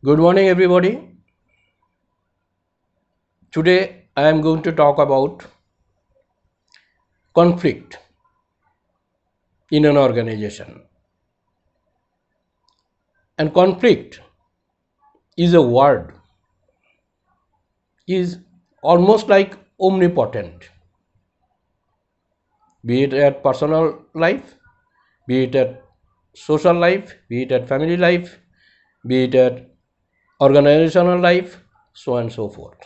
Good morning, everybody. Today I am going to talk about conflict in an organization. And conflict is a word, is almost like omnipotent, be it at personal life, be it at social life, be it at family life, be it at organizational life, so on and so forth.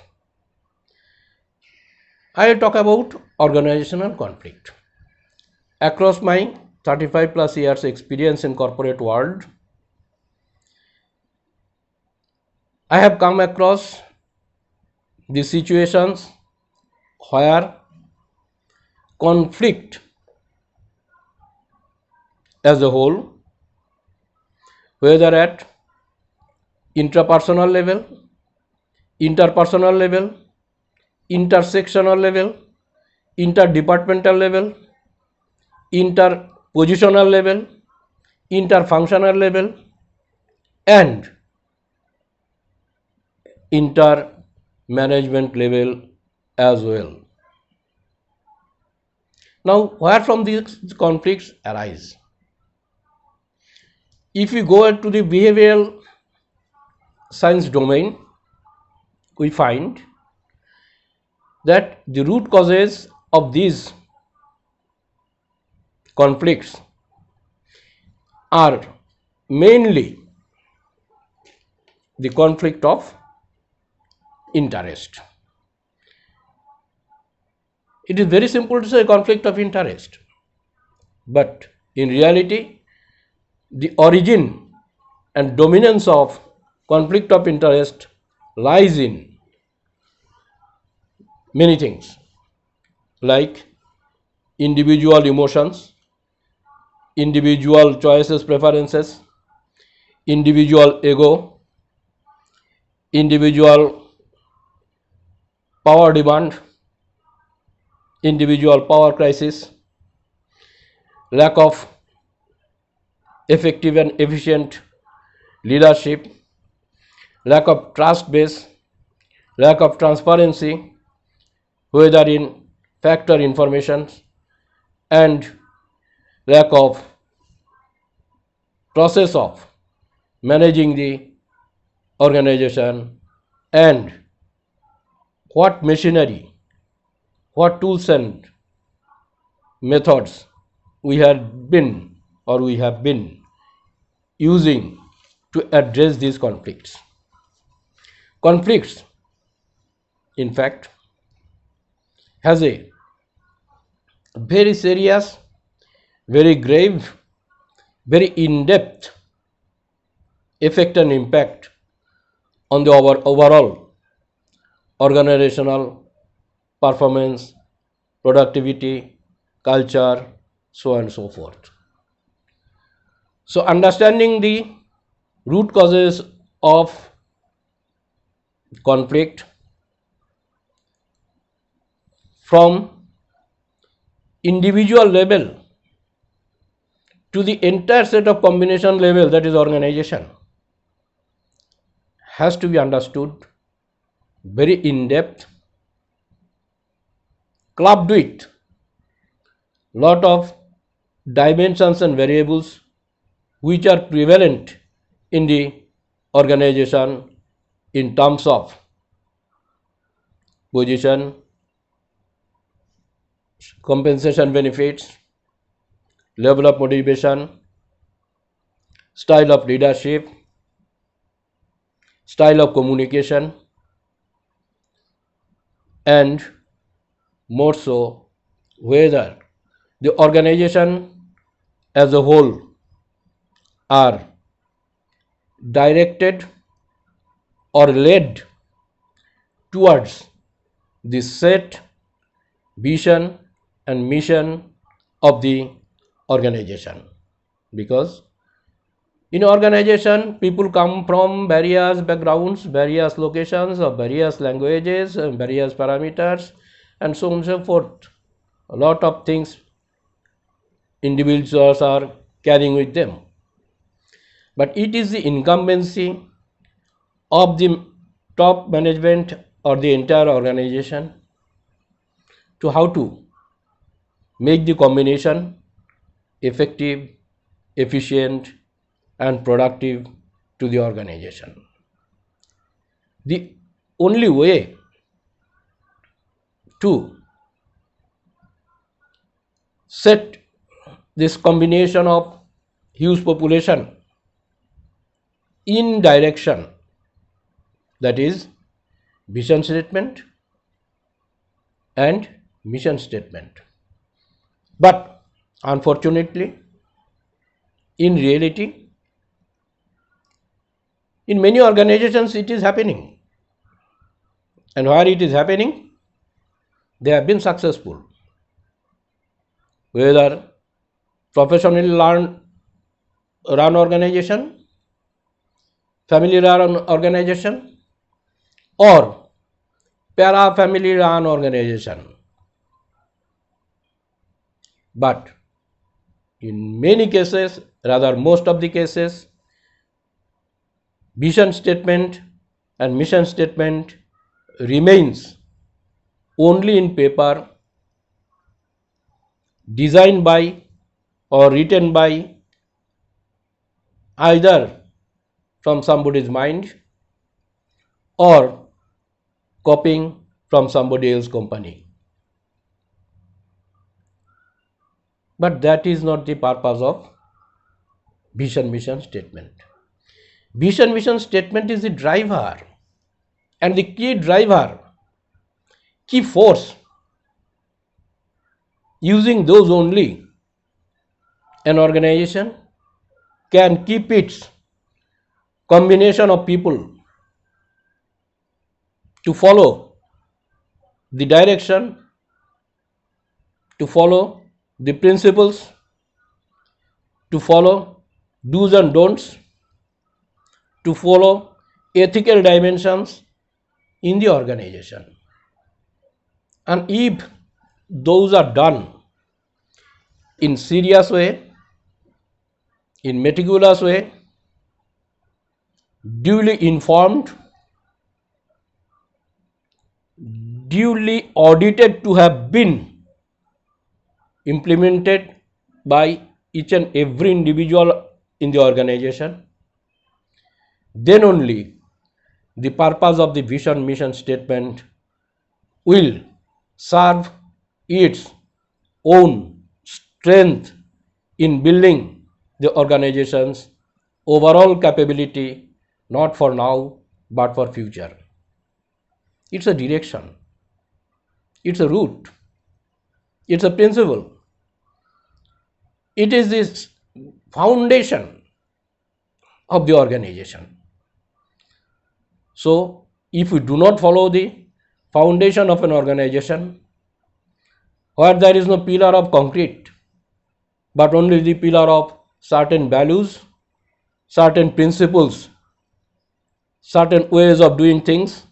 I will talk about organizational conflict. Across my 35 plus years experience in corporate world, I have come across the situations where conflict as a whole, whether at intrapersonal level, interpersonal level, intersectional level, interdepartmental level, interpositional level, interfunctional level, and inter-management level as well. Now, where from these conflicts arise? If we go to the behavioral science domain, we find that the root causes of these conflicts are mainly the conflict of interest. It is very simple to say conflict of interest, but in reality, the origin and dominance of conflict of interest lies in many things like individual emotions, individual choices, preferences, individual ego, individual power demand, individual power crisis, lack of effective and efficient leadership, lack of trust base, lack of transparency, whether in fact or information, and lack of process of managing the organization, and what machinery, what tools and methods we have been using to address these conflicts. Conflicts, in fact, has a very serious, very grave, very in-depth effect and impact on the overall organizational performance, productivity, culture, so on and so forth. So understanding the root causes of conflict from individual level to the entire set of combination level, that is organization, has to be understood very in depth, clubbed with lot of dimensions and variables which are prevalent in the organization in terms of position, compensation benefits, level of motivation, style of leadership, style of communication, and more so whether the organization as a whole are directed or led towards the set vision and mission of the organization. Because in organization, people come from various backgrounds, various locations, of various languages, various parameters, and so on and so forth. A lot of things individuals are carrying with them. But it is the incumbency of the top management or the entire organization to how to make the combination effective, efficient, and productive to the organization. The only way to set this combination of huge population in direction, that is vision statement and mission statement. But unfortunately, in reality, in many organizations it is happening, and where it is happening, they have been successful, whether professionally run organization, family run organization, or para family run organization. But in many cases, rather most of the cases, vision statement and mission statement remains only in paper, designed by or written by either from somebody's mind or copying from somebody else's company. But that is not the purpose of vision mission statement. Vision mission statement is the driver, and the key driver, key force. Using those only, an organization can keep its combination of people to follow the direction, to follow the principles, to follow do's and don'ts, to follow ethical dimensions in the organization. And if those are done in serious way, in meticulous way, duly informed, duly audited to have been implemented by each and every individual in the organization, then only the purpose of the vision mission statement will serve its own strength in building the organization's overall capability, not for now but for future. It's a direction, it's a route, it's a principle, it is this foundation of the organization. So if we do not follow the foundation of an organization, where there is no pillar of concrete but only the pillar of certain values, certain principles, certain ways of doing things,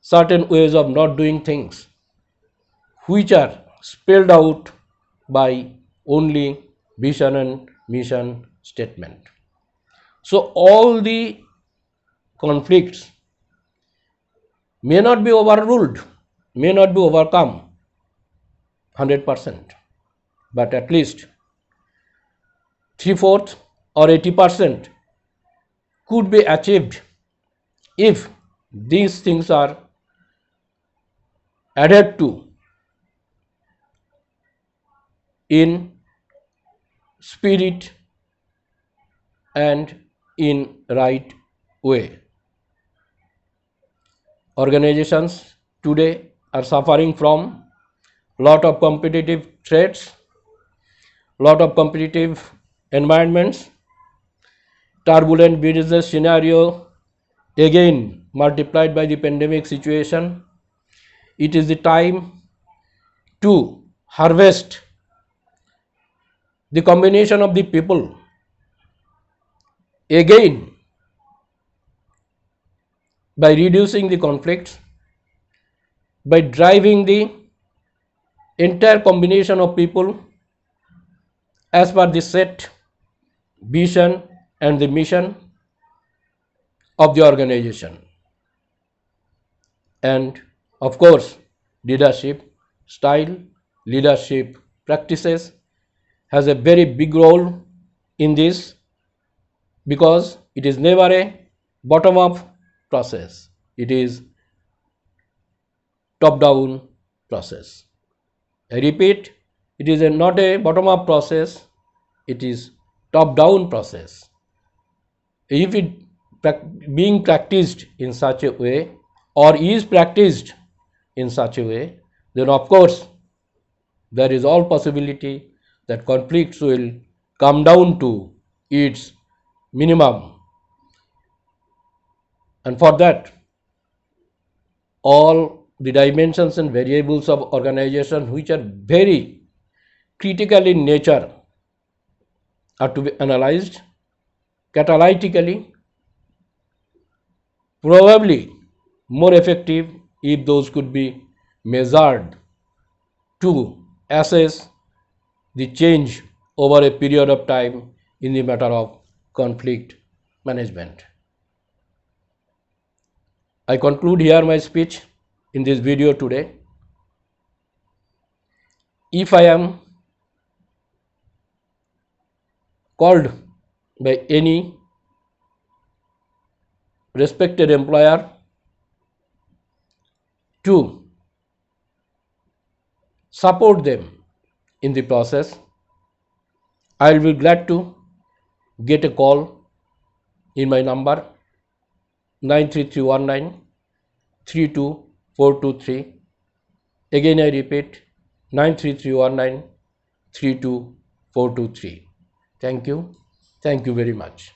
certain ways of not doing things, which are spelled out by only vision and mission statement. So all the conflicts may not be overruled, may not be overcome 100%, but at least 3/4 or 80% could be achieved if these things are adhered to in spirit and in right way. Organizations today are suffering from lot of competitive threats, lot of competitive environments, turbulent business scenario, again multiplied by the pandemic situation. It is the time to harvest the combination of the people again by reducing the conflicts, by driving the entire combination of people as per the set vision and the mission, of the organization. And of course, leadership style, leadership practices has a very big role in this, because it is never a bottom up process, it is top down process. I repeat, it is not a bottom up process, it is top down process. If it being practiced in such a way, or is practiced in such a way, then of course there is all possibility that conflicts will come down to its minimum. And for that, all the dimensions and variables of organization which are very critical in nature are to be analyzed catalytically, probably more effective if those could be measured to assess the change over a period of time in the matter of conflict management. I conclude here my speech in this video today. If I am called by any respected employer to support them in the process, I will be glad to get a call in my number 93319 32423. Again I repeat, 93319 32423. Thank you very much.